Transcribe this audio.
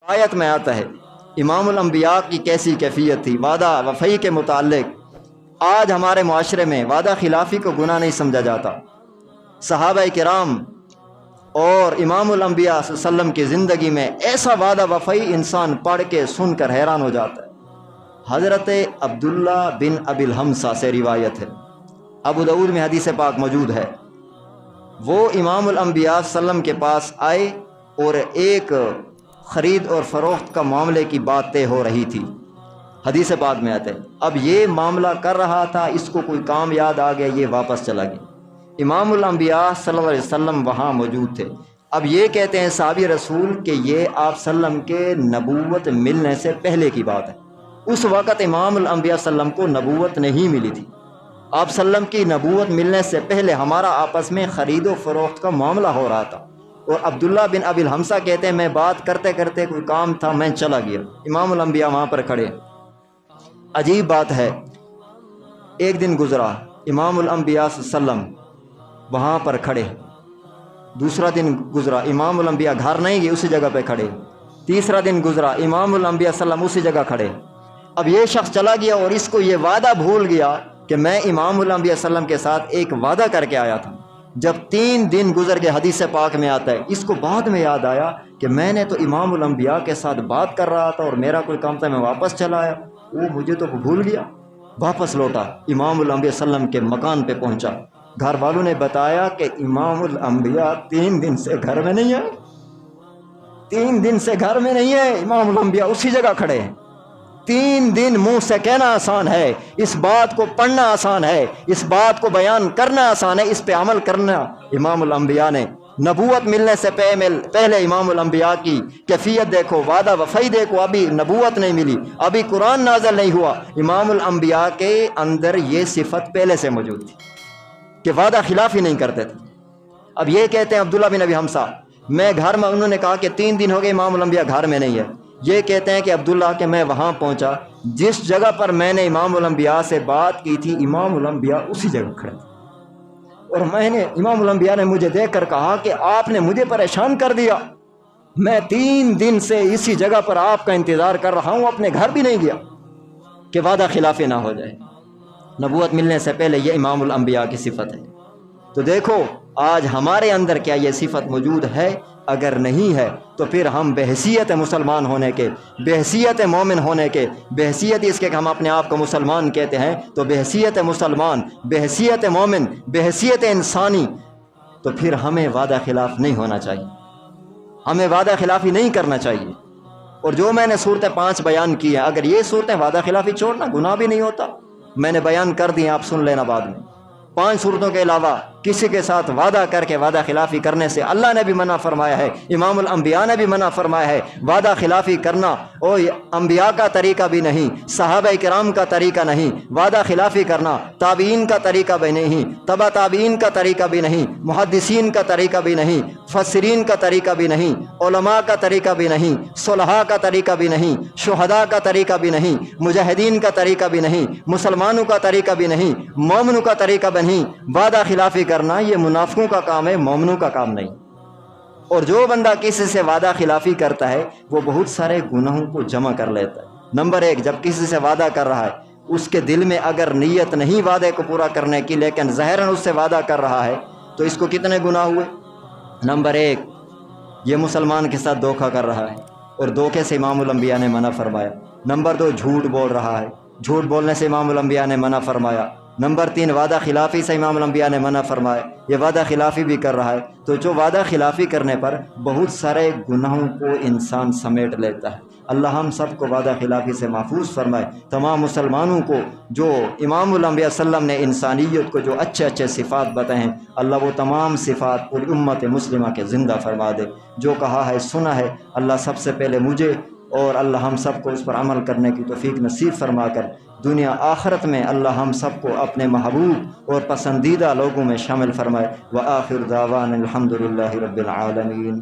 آیت میں آتا ہے امام الانبیاء کی کیسی کیفیت تھی وعدہ وفائی کے متعلق۔ آج ہمارے معاشرے میں وعدہ خلافی کو گناہ نہیں سمجھا جاتا۔ صحابہ کرام اور امام الانبیاء صلی اللہ علیہ وسلم کی زندگی میں ایسا وعدہ وفائی انسان پڑھ کے سن کر حیران ہو جاتا ہے۔ حضرت عبداللہ بن ابی الحمصہ سے روایت ہے، ابو داؤد میں حدیث پاک موجود ہے۔ وہ امام الانبیاء صلی اللہ علیہ وسلم کے پاس آئے اور ایک خرید اور فروخت کا معاملے کی بات طے ہو رہی تھی، حدیث پاک میں آتا ہے۔ اب یہ معاملہ کر رہا تھا، اس کو کوئی کام یاد آ گیا، یہ واپس چلا گیا۔ امام الانبیاء صلی اللہ علیہ وسلم وہاں موجود تھے۔ اب یہ کہتے ہیں صحابی رسول کہ یہ آپ صلی اللہ علیہ وسلم کے نبوت ملنے سے پہلے کی بات ہے۔ اس وقت امام الانبیاء صلی اللہ علیہ وسلم کو نبوت نہیں ملی تھی۔ آپ صلی اللہ علیہ وسلم کی نبوت ملنے سے پہلے ہمارا آپس میں خرید و فروخت کا معاملہ ہو رہا تھا، اور عبداللہ بن ابی الحمصہ کہتے ہیں میں بات کرتے کرتے کوئی کام تھا، میں چلا گیا۔ امام الانبیاء وہاں پر کھڑے۔ عجیب بات ہے، ایک دن گزرا، امام الانبیاء صلی اللہ علیہ وسلم وہاں پر کھڑے۔ دوسرا دن گزرا، امام الانبیاء گھر نہیں گئے، اسی جگہ پہ کھڑے۔ تیسرا دن گزرا، امام الانبیاء صلی اللہ علیہ وسلم اسی جگہ کھڑے۔ اب یہ شخص چلا گیا اور اس کو یہ وعدہ بھول گیا کہ میں امام الانبیاء صلی اللہ علیہ وسلم کے ساتھ ایک وعدہ کر کے آیا تھا۔ جب 3 دن گزر کے حدیث پاک میں آتا ہے، اس کو بعد میں یاد آیا کہ میں نے تو امام الانبیاء کے ساتھ بات کر رہا تھا اور میرا کوئی کام تھا، میں واپس چلا آیا، وہ مجھے تو بھول گیا۔ واپس لوٹا، امام الانبیاء صلی اللہ علیہ وسلم کے مکان پہ پہنچا۔ گھر والوں نے بتایا کہ امام الانبیاء 3 دن سے گھر میں نہیں ہے، 3 دن سے گھر میں نہیں ہے، امام الانبیاء اسی جگہ کھڑے ہیں۔ 3 دن منہ سے کہنا آسان ہے، اس بات کو پڑھنا آسان ہے، اس بات کو بیان کرنا آسان ہے، اس پہ عمل کرنا۔ امام الانبیاء نے نبوت ملنے سے پہلے امام الانبیاء کی کیفیت دیکھو، وعدہ وفائی دیکھو، ابھی نبوت نہیں ملی، ابھی قرآن نازل نہیں ہوا، امام الانبیاء کے اندر یہ صفت پہلے سے موجود تھی کہ وعدہ خلافی نہیں کرتے تھے۔ اب یہ کہتے ہیں عبداللہ بن ابی حمصہ میں گھر میں، انہوں نے کہا کہ 3 دن ہو گئے امام الانبیاء گھر میں نہیں ہے۔ یہ کہتے ہیں کہ عبداللہ کہ میں وہاں پہنچا جس جگہ پر میں نے امام الانبیاء سے بات کی تھی، امام الانبیاء اسی جگہ کھڑے تھے، اور امام الانبیاء نے مجھے دیکھ کر کہا کہ آپ نے مجھے پریشان کر دیا، میں 3 دن سے اسی جگہ پر آپ کا انتظار کر رہا ہوں، اپنے گھر بھی نہیں گیا کہ وعدہ خلافی نہ ہو جائے۔ نبوت ملنے سے پہلے یہ امام الانبیاء کی صفت ہے۔ تو دیکھو آج ہمارے اندر کیا یہ صفت موجود ہے؟ اگر نہیں ہے تو پھر ہم بحیثیت مسلمان ہونے کے، بحیثیت مومن ہونے کے، بحیثیت اس کے کہ ہم اپنے آپ کو مسلمان کہتے ہیں، تو بحیثیت مسلمان، بحیثیت مومن، بحیثیت انسانی، تو پھر ہمیں وعدہ خلاف نہیں ہونا چاہیے، ہمیں وعدہ خلافی نہیں کرنا چاہیے۔ اور جو میں نے صورتیں 5 بیان کی ہیں، اگر یہ صورتیں وعدہ خلافی چھوڑنا گناہ بھی نہیں ہوتا، میں نے بیان کر دی ہیں، آپ سن لینا بعد میں۔ 5 صورتوں کے علاوہ کسی کے ساتھ وعدہ کر کے وعدہ خلافی کرنے سے اللہ نے بھی منع فرمایا ہے، امام الانبیاء نے بھی منع فرمایا ہے۔ وعدہ خلافی کرنا اور انبیاء کا طریقہ بھی نہیں، صحابہ کرام کا طریقہ نہیں، وعدہ خلافی کرنا تابعین کا طریقہ بھی نہیں، تبع تابعین کا طریقہ بھی نہیں، محدثین کا طریقہ بھی نہیں، مفسرین کا طریقہ بھی نہیں، علماء کا طریقہ بھی نہیں، صلحاء کا طریقہ بھی نہیں، شہداء کا طریقہ بھی نہیں، مجاہدین کا طریقہ بھی نہیں، مسلمانوں کا طریقہ بھی نہیں، مومنوں کا طریقہ بھی نہیں۔ وعدہ خلافی کرنا یہ منافقوں کا کام ہے، مومنوں کا کام نہیں۔ اور جو بندہ کسی سے وعدہ خلافی کرتا ہے وہ بہت سارے گناہوں کو جمع کر لیتا ہے۔ نمبر 1، جب کسی سے وعدہ کر رہا ہے اس کے دل میں اگر نیت نہیں وعدے کو پورا کرنے کی، لیکن ظاہراً اس سے وعدہ کر رہا ہے، تو اس کو کتنے گناہ ہوئے؟ نمبر 1، یہ مسلمان کے ساتھ دھوکہ کر رہا ہے، اور دھوکے سے امام الانبیاء نے منع فرمایا۔ نمبر 2، جھوٹ بول رہا ہے، جھوٹ بولنے سے امام الانبیاء نے منع فرمایا۔ نمبر 3، وعدہ خلافی سے امام الانبیاء نے منع فرمایا، یہ وعدہ خلافی بھی کر رہا ہے۔ تو جو وعدہ خلافی کرنے پر بہت سارے گناہوں کو انسان سمیٹ لیتا ہے۔ اللہ ہم سب کو وعدہ خلافی سے محفوظ فرمائے۔ تمام مسلمانوں کو جو امام الانبیاء صلی اللہ علیہ وسلم نے انسانیت کو جو اچھے اچھے صفات بتائے ہیں، اللہ وہ تمام صفات پوری امت مسلمہ کے زندہ فرما دے۔ جو کہا ہے سنا ہے، اللہ سب سے پہلے مجھے اور اللہ ہم سب کو اس پر عمل کرنے کی توفیق نصیب فرما کر دنیا آخرت میں اللہ ہم سب کو اپنے محبوب اور پسندیدہ لوگوں میں شامل فرمائے۔ وآخر دعوانا الحمد للہ رب العالمین۔